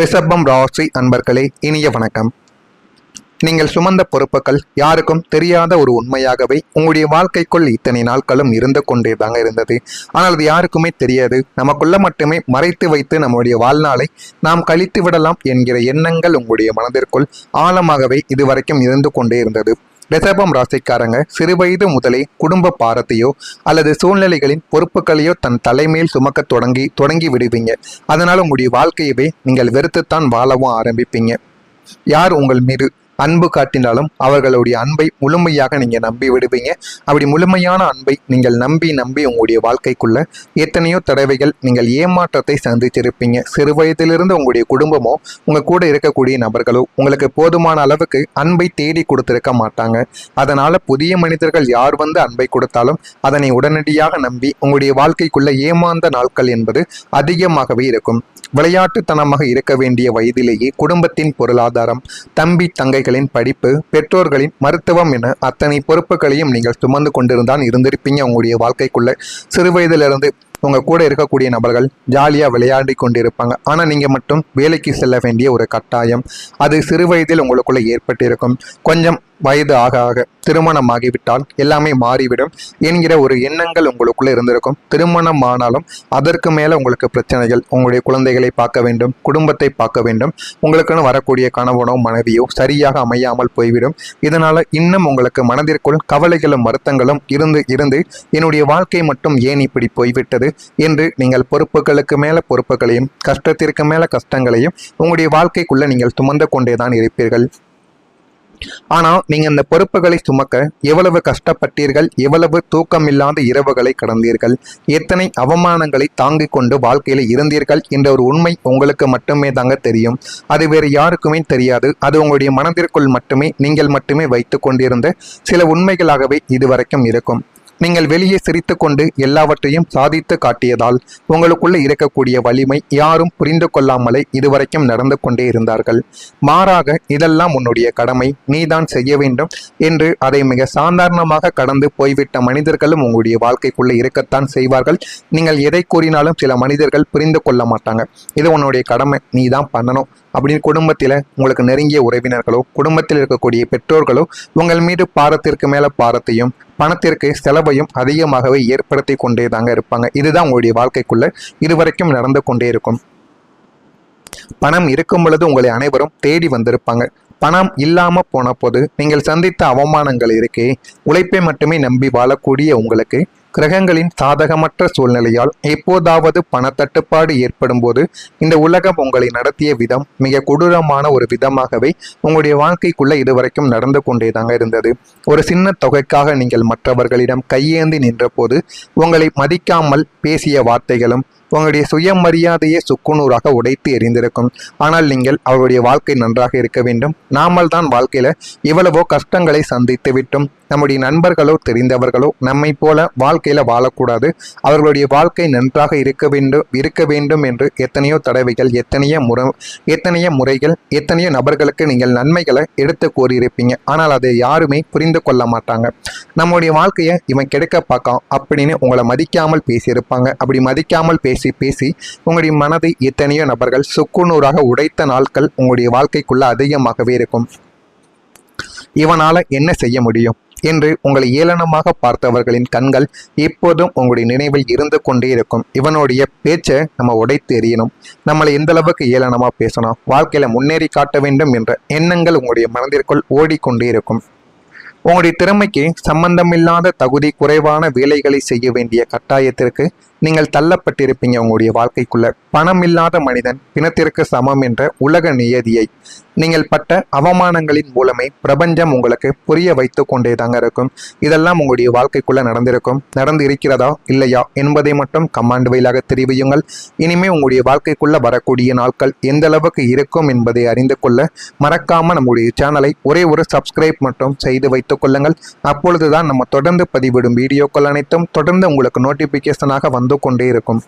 ரிஷபம் ராசி அன்பர்களே, இனிய வணக்கம். நீங்கள் சுமந்த பொறுப்புகள் யாருக்கும் தெரியாத ஒரு உண்மையாகவே உங்களுடைய வாழ்க்கைக்குள் இத்தனை நாட்களும் இருந்து கொண்டே தாங்க இருந்தது. ஆனால் அது யாருக்குமே தெரியாது. நமக்குள்ள மட்டுமே மறைத்து வைத்து நம்முடைய வாழ்நாளை நாம் கழித்து விடலாம் என்கிற எண்ணங்கள் உங்களுடைய மனதிற்குள் ஆழமாகவே இதுவரைக்கும் இருந்து கொண்டே இருந்தது. ரிஷபம் ராசிக்காரங்க சிறுவயது முதலே குடும்ப பாரத்தையோ அல்லது சூழ்நிலைகளின் பொறுப்புகளையோ தன் தலைமையில் சுமக்க தொடங்கி விடுவீங்க. அதனால உங்களுடைய வாழ்க்கையவே நீங்கள் வெறுத்துத்தான் வாழவும் ஆரம்பிப்பீங்க. யார் உங்கள் மீது அன்பு காட்டினாலும் அவர்களுடைய அன்பை முழுமையாக நீங்க நம்பி விடுவீங்க. அப்படி முழுமையான அன்பை நீங்கள் நம்பி உங்களுடைய வாழ்க்கைக்குள்ள எத்தனையோ தடவைகள் நீங்கள் ஏமாற்றத்தை சந்திச்சிருப்பீங்க. சிறு வயதிலிருந்து உங்களுடைய குடும்பமோ உங்க கூட இருக்கக்கூடிய நபர்களோ உங்களுக்கு போதுமான அளவுக்கு அன்பை தேடி கொடுத்திருக்க மாட்டாங்க. அதனால புதிய மனிதர்கள் யார் வந்து அன்பை கொடுத்தாலும் அதனை உடனடியாக நம்பி உங்களுடைய வாழ்க்கைக்குள்ள ஏமாந்த நாட்கள் என்பது அதிகமாகவே இருக்கும். விளையாட்டுத்தனமாக இருக்க வேண்டிய வயதிலேயே குடும்பத்தின் பொருளாதாரம், தம்பி தங்கைகளின் படிப்பு, பெற்றோர்களின் மருத்துவம் என அத்தனை பொறுப்புகளையும் நீங்கள் சுமந்து கொண்டிருந்தான் இருந்திருப்பீங்க. உங்களுடைய வாழ்க்கைக்குள்ள சிறு வயதிலிருந்து உங்க கூட இருக்கக்கூடிய நபர்கள் ஜாலியா விளையாடி கொண்டிருப்பாங்க. ஆனா நீங்க மட்டும் வேலைக்கு செல்ல வேண்டிய ஒரு கட்டாயம் அது சிறு வயதில் உங்களுக்குள்ள ஏற்பட்டிருக்கும். கொஞ்சம் வயது ஆக ஆக திருமணமாகிவிட்டால் எல்லாமே மாறிவிடும் என்கிற ஒரு எண்ணங்கள் உங்களுக்குள்ள இருந்திருக்கும். திருமணம் ஆனாலும் அதற்கு மேல உங்களுக்கு பிரச்சனைகள், உங்களுடைய குழந்தைகளை பார்க்க வேண்டும், குடும்பத்தை பார்க்க வேண்டும், உங்களுக்குன்னு வரக்கூடிய கணவனோ மனைவியோ சரியாக அமையாமல் போய்விடும். இதனால இன்னும் உங்களுக்கு மனதிற்குள் கவலைகளும் வருத்தங்களும் இருந்து என்னுடைய வாழ்க்கை மட்டும் ஏன் இப்படி போய்விட்டது என்று நீங்கள் பொறுப்புகளுக்கு மேல பொறுப்புகளையும் கஷ்டத்திற்கு மேல கஷ்டங்களையும் உங்களுடைய வாழ்க்கைக்குள்ள நீங்கள் சுமந்து கொண்டேதான் இருப்பீர்கள். ஆனால் நீங்க இந்த பொறுப்புகளை சுமக்க எவ்வளவு கஷ்டப்பட்டீர்கள், எவ்வளவு தூக்கமில்லாத இரவுகளை கடந்தீர்கள், எத்தனை அவமானங்களை தாங்கிக் கொண்டு வாழ்க்கையில இருந்தீர்கள் என்ற ஒரு உண்மை உங்களுக்கு மட்டுமே தாங்க தெரியும். அது வேறு யாருக்குமே தெரியாது. அது உங்களுடைய மனதிற்குள் மட்டுமே நீங்கள் மட்டுமே வைத்து கொண்டிருந்த சில உண்மைகளாகவே இதுவரைக்கும் இருக்கும். நீங்கள் வெளியே சிரித்து கொண்டு எல்லாவற்றையும் சாதித்து காட்டியதால் உங்களுக்குள்ள இருக்கக்கூடிய வலிமை யாரும் புரிந்து கொள்ளாமலே இதுவரைக்கும் நடந்து கொண்டே இருந்தார்கள். மாறாக இதெல்லாம் உன்னுடைய கடமை, நீதான் செய்ய வேண்டும் என்று அதை மிக சாதாரணமாக கடந்து போய்விட்ட மனிதர்களும் உங்களுடைய வாழ்க்கைக்குள்ள இருக்கத்தான் செய்வார்கள். நீங்கள் எதை கூறினாலும் சில மனிதர்கள் புரிந்து கொள்ள மாட்டாங்க. இது உன்னுடைய கடமை, நீதான் பண்ணணும் அப்படின்னு குடும்பத்தில் உங்களுக்கு நெருங்கிய உறவினர்களோ குடும்பத்தில் இருக்கக்கூடிய பெற்றோர்களோ உங்கள் மீது பாரத்திற்கு மேல பாரத்தையும் பணத்திற்கு செலவையும் அதிகமாகவே ஏற்படுத்தி கொண்டே தாங்க இருப்பாங்க. இதுதான் உங்களுடைய வாழ்க்கைக்குள்ள இதுவரைக்கும் நடந்து கொண்டே இருக்கும். பணம் இருக்கும் பொழுது உங்களை அனைவரும் தேடி வந்திருப்பாங்க. பணம் இல்லாம போன போது நீங்கள் சந்தித்த அவமானங்கள் இருக்கே, உழைப்பை மட்டுமே நம்பி வாழக்கூடிய உங்களுக்கு கிரகங்களின் சாதகமற்ற சூழ்நிலையால் எப்போதாவது பணத்தட்டுப்பாடு ஏற்படும் போது இந்த உலகம் உங்களை நடத்திய விதம் மிக கொடூரமான ஒரு விதமாகவே உங்களுடைய வாழ்க்கைக்குள்ள இதுவரைக்கும் நடந்து கொண்டேதாங்க இருந்தது. ஒரு சின்ன தொகைக்காக நீங்கள் மற்றவர்களிடம் கையேந்தி நின்ற போது உங்களை மதிக்காமல் பேசிய வார்த்தைகளும் உங்களுடைய சுயமரியாதையை சுக்குநூறாக உடைத்து எறிந்திருக்கும். ஆனால் நீங்கள் அவருடைய வாழ்க்கை நன்றாக இருக்க வேண்டும். நாமல் தான் வாழ்க்கையில எவ்வளவோ கஷ்டங்களை சந்தித்து விட்டோம். நம்முடைய நண்பர்களோ தெரிந்தவர்களோ நம்மை போல வாழ்க்கையில வாழக்கூடாது, அவர்களுடைய வாழ்க்கை நன்றாக இருக்க வேண்டும் என்று எத்தனையோ தடவைகள், எத்தனையோ முறைகள், எத்தனையோ நபர்களுக்கு நீங்கள் நன்மைகளை எடுத்து கூறியிருப்பீங்க. ஆனால் அதை யாருமே புரிந்து கொள்ள மாட்டாங்க. நம்முடைய வாழ்க்கையை இவன் கெடுக்க பார்க்கான் அப்படின்னு உங்களை மதிக்காமல் பேசியிருப்பாங்க. அப்படி மதிக்காமல் பேசி உங்களுடைய மனதை எத்தனையோ நபர்கள் சுக்குநூறாக உடைத்த நாட்கள் உங்களுடைய வாழ்க்கைக்குள்ள அதிகமாகவே இருக்கும். இவனால என்ன செய்ய முடியும் என்று உங்களை ஏளனமாக பார்த்தவர்களின் கண்கள் எப்போதும் உங்களுடைய நினைவில் இருந்து கொண்டே இருக்கும். இவனுடைய பேச்சை நம்ம உடைத்து எறியணும், நம்மளை எந்த அளவுக்கு ஏளனமா பேசணும், வாழ்க்கையில முன்னேறி காட்ட வேண்டும் என்ற எண்ணங்கள் உங்களுடைய மனதிற்குள் ஓடிக்கொண்டே இருக்கும். உங்களுடைய திறமைக்கு சம்பந்தமில்லாத தகுதி குறைவான வேலைகளை செய்ய வேண்டிய கட்டாயத்திற்கு நீங்கள் தள்ளப்பட்டிருப்பீங்க. உங்களுடைய வாழ்க்கைக்குள்ள பணம் இல்லாத மனிதன் பிணத்திற்கு சமம் என்ற உலக நியதியை நீங்கள் பட்ட அவமானங்களின் மூலமே பிரபஞ்சம் உங்களுக்கு புரிய வைத்து கொண்டே தாங்க இருக்கும். இதெல்லாம் உங்களுடைய வாழ்க்கைக்குள்ள நடந்து இருக்கிறதா இல்லையா என்பதை மட்டும் கமாண்ட் வழியாக தெரிவியுங்கள். இனிமே உங்களுடைய வாழ்க்கைக்குள்ள வரக்கூடிய நாட்கள் எந்த அளவுக்கு இருக்கும் என்பதை அறிந்து கொள்ள மறக்காம நம்முடைய சேனலை ஒரே ஒரு சப்ஸ்கிரைப் மட்டும் செய்து வைத்துக் கொள்ளுங்கள். அப்பொழுதுதான் நம்ம தொடர்ந்து பதிவிடும் வீடியோக்கள் அனைத்தும் தொடர்ந்து உங்களுக்கு நோட்டிபிகேஷனாக வந்து கொண்டே இருக்கும்.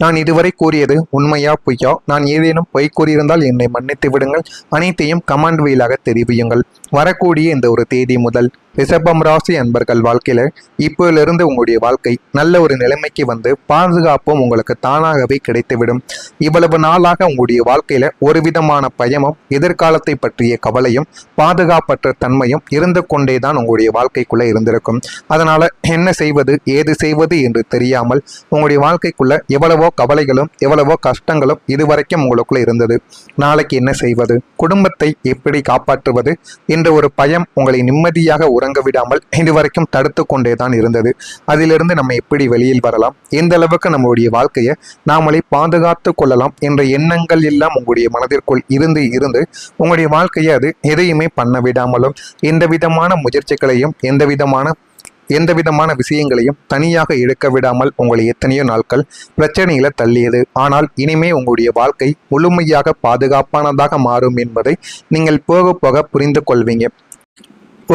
நான் இதுவரை கூறியது உண்மையா பொய்யா, நான் ஏதேனும் பொய் கூறியிருந்தால் என்னை மன்னித்து விடுங்கள். அனைத்தையும் கமெண்ட் வழியாக தெரிவியுங்கள். வரக்கூடிய இந்த ஒரு தேதி முதல் ரிஷபம் ராசி அன்பர்கள் வாழ்க்கையில இப்போதிலிருந்து உங்களுடைய வாழ்க்கை நல்ல ஒரு நிலைமைக்கு வந்து பாதுகாப்பும் உங்களுக்கு தானாகவே கிடைத்துவிடும். இவ்வளவு நாளாக உங்களுடைய வாழ்க்கையில ஒரு விதமான பயமும் எதிர்காலத்தை பற்றிய கவலையும் பாதுகாப்பற்ற தன்மையும் இருந்து கொண்டேதான் உங்களுடைய வாழ்க்கைக்குள்ள இருந்திருக்கும். அதனால என்ன செய்வது ஏது செய்வது என்று தெரியாமல் உங்களுடைய வாழ்க்கைக்குள்ள எவ்வளவோ கவலைகளும் எவ்வளவோ கஷ்டங்களும் இதுவரைக்கும் உங்களுக்குள்ள இருந்தது. நாளைக்கு என்ன செய்வது, குடும்பத்தை எப்படி காப்பாற்றுவது என்ற ஒரு பயம் உங்களை நிம்மதியாக உறங்க விடாமல் இதுவரைக்கும் தடுத்து கொண்டேதான் இருந்தது. அதிலிருந்து நம்ம எப்படி வெளியில் வரலாம், எந்த அளவுக்கு நம்மளுடைய வாழ்க்கையை நாமளே பாதுகாத்து கொள்ளலாம் என்ற எண்ணங்கள் எல்லாம் உங்களுடைய மனதிற்குள் இருந்து இருந்து உங்களுடைய வாழ்க்கையை அது எதையுமே பண்ண விடாமலும் எந்த விதமான முயற்சிகளையும் எந்த விதமான விஷயங்களையும் தனியாக இழுக்க விடாமல் உங்களை எத்தனையோ நாட்கள் பிரச்சனைகளை தள்ளியது. ஆனால் இனிமே உங்களுடைய வாழ்க்கை முழுமையாக பாதுகாப்பானதாக மாறும் என்பதை நீங்கள் போக போக புரிந்து கொள்வீங்க.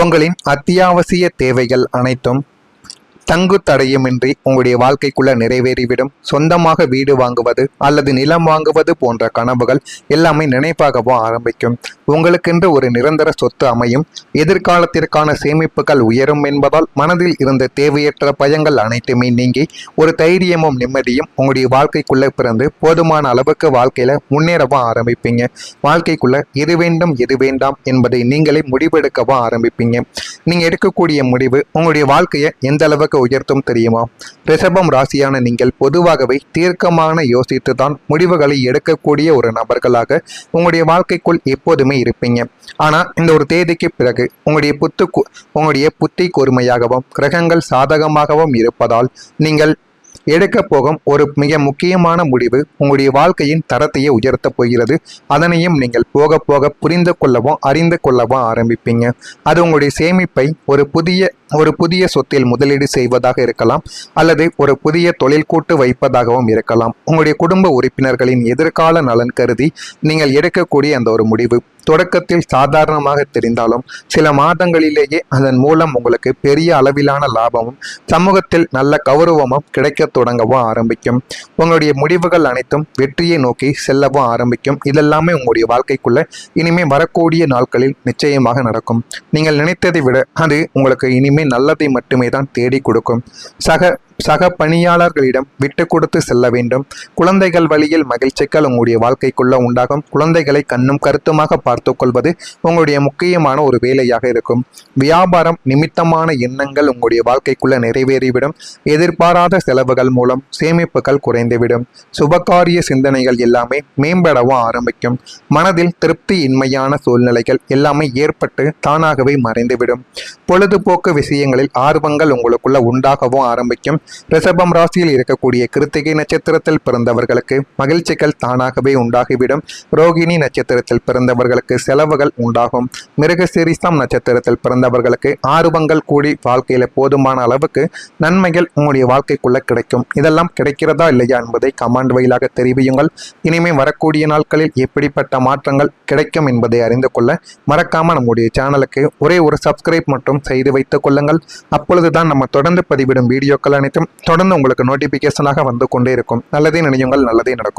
உங்களின் அத்தியாவசிய தேவைகள் அனைத்தும் தங்கு தடையுமின்றி உங்களுடைய வாழ்க்கைக்குள்ள நிறைவேறிவிடும். சொந்தமாக வீடு வாங்குவது அல்லது நிலம் வாங்குவது போன்ற கனவுகள் எல்லாமே நினைப்பாகவும் ஆரம்பிக்கும். உங்களுக்கென்று ஒரு நிரந்தர சொத்து அமையும். எதிர்காலத்திற்கான சேமிப்புகள் உயரும் என்பதால் மனதில் இருந்த தேவையற்ற பயங்கள் அனைத்துமே நீங்கி ஒரு தைரியமும் நிம்மதியும் உங்களுடைய வாழ்க்கைக்குள்ள பிறந்து போதுமான அளவுக்கு வாழ்க்கையில முன்னேறவும் ஆரம்பிப்பீங்க. வாழ்க்கைக்குள்ள எது வேண்டும் எது வேண்டாம் என்பதை நீங்களே முடிவெடுக்கவும் ஆரம்பிப்பீங்க. நீங்க எடுக்கக்கூடிய முடிவு உங்களுடைய வாழ்க்கையை எந்த அளவுக்கு உயர்த்தும் தெரியுமா? ரிஷபம் ராசியான நீங்கள் பொதுவாகவே தீர்க்கமான யோசித்து தான் முடிவுகளை எடுக்கக்கூடிய ஒரு நபர்களாக உங்களுடைய வாழ்க்கைக்குள் எப்போதுமே இருப்பீங்க. ஆனா இந்த ஒரு தேதிக்கு பிறகு உங்களுடைய புத்தி கூர்மையாகவும் கிரகங்கள் சாதகமாகவும் இருப்பதால் நீங்கள் எடுக்க போகும் ஒரு மிக முக்கியமான முடிவு உங்களுடைய வாழ்க்கையின் தரத்தையே உயர்த்த போகிறது. அதனையும் நீங்கள் போக போக புரிந்து கொள்ளவும் அறிந்து கொள்ளவும் ஆரம்பிப்பீங்க. அது உங்களுடைய சேமிப்பை ஒரு புதிய சொத்தில் முதலீடு செய்வதாக இருக்கலாம், அல்லது ஒரு புதிய தொழில் கூட்டு வைப்பதாகவும் இருக்கலாம். உங்களுடைய குடும்ப உறுப்பினர்களின் எதிர்கால நலன் கருதி நீங்கள் எடுக்கக்கூடிய அந்த ஒரு முடிவு தொடக்கத்தில் சாதாரணமாக தெரிந்தாலும் சில மாதங்களிலேயே அதன் மூலம் உங்களுக்கு பெரிய அளவிலான லாபமும் சமூகத்தில் நல்ல கௌரவமும் கிடைக்க தொடங்கவும் ஆரம்பிக்கும். உங்களுடைய முடிவுகள் அனைத்தும் வெற்றியை நோக்கி செல்லவும் ஆரம்பிக்கும். இதெல்லாமே உங்களுடைய வாழ்க்கைக்குள்ள இனிமே வரக்கூடிய நாட்களில் நிச்சயமாக நடக்கும். நீங்கள் நினைத்ததை விட அது உங்களுக்கு இனிமே நல்லதை மட்டுமே தான் தேடி கொடுக்கும். சக பணியாளர்களிடம் விட்டு கொடுத்து செல்ல வேண்டும். குழந்தைகள் வழியில் மகிழ்ச்சிகள் உங்களுடைய வாழ்க்கைக்குள்ள உண்டாகும். குழந்தைகளை கண்ணும் கருத்துமாக பார்த்து கொள்வது உங்களுடைய முக்கியமான ஒரு வேலையாக இருக்கும். வியாபாரம் நிமித்தமான எண்ணங்கள் உங்களுடைய வாழ்க்கைக்குள்ள நிறைவேறிவிடும். எதிர்பாராத செலவுகள் மூலம் சேமிப்புகள் குறைந்துவிடும். சுபகாரிய சிந்தனைகள் எல்லாமே மேம்படவும் ஆரம்பிக்கும். மனதில் திருப்தி இன்மையான சூழ்நிலைகள் எல்லாமே ஏற்பட்டு தானாகவே மறைந்துவிடும். பொழுதுபோக்கு விஷயங்களில் ஆர்வங்கள் உங்களுக்குள்ள உண்டாகவும் ஆரம்பிக்கும். ரிஷபம் ராசியில் இருக்கக்கூடிய கிருத்திகை நட்சத்திரத்தில் பிறந்தவர்களுக்கு மகிழ்ச்சிகள் தானாகவே உண்டாகிவிடும். ரோகிணி நட்சத்திரத்தில் பிறந்தவர்களுக்கு செலவுகள் உண்டாகும். மிருகசீரிஷம் நட்சத்திரத்தில் பிறந்தவர்களுக்கு ஆர்வங்கள் கூடி வாழ்க்கையில போதுமான அளவுக்கு நன்மைகள் உங்களுடைய வாழ்க்கைக்குள்ள கிடைக்கும். இதெல்லாம் கிடைக்கிறதா இல்லையா என்பதை கமெண்ட் வாயிலாக தெரிவியுங்கள். இனிமே வரக்கூடிய நாட்களில் எப்படிப்பட்ட மாற்றங்கள் கிடைக்கும் என்பதை அறிந்து கொள்ள மறக்காம நம்முடைய சேனலுக்கு ஒரே ஒரு சப்ஸ்கிரைப் மட்டும் செய்து வைத்துக் கொள்ளுங்கள். அப்பொழுதுதான் நம்ம தொடர்ந்து பதிவிடும் வீடியோக்கள் அனைத்தும் தொடர்ந்து உங்களுக்கு நோட்டிபிகேஷனாக வந்து கொண்டே இருக்கும். நல்லதே நினையுங்கள், நல்லதே நடக்கும்.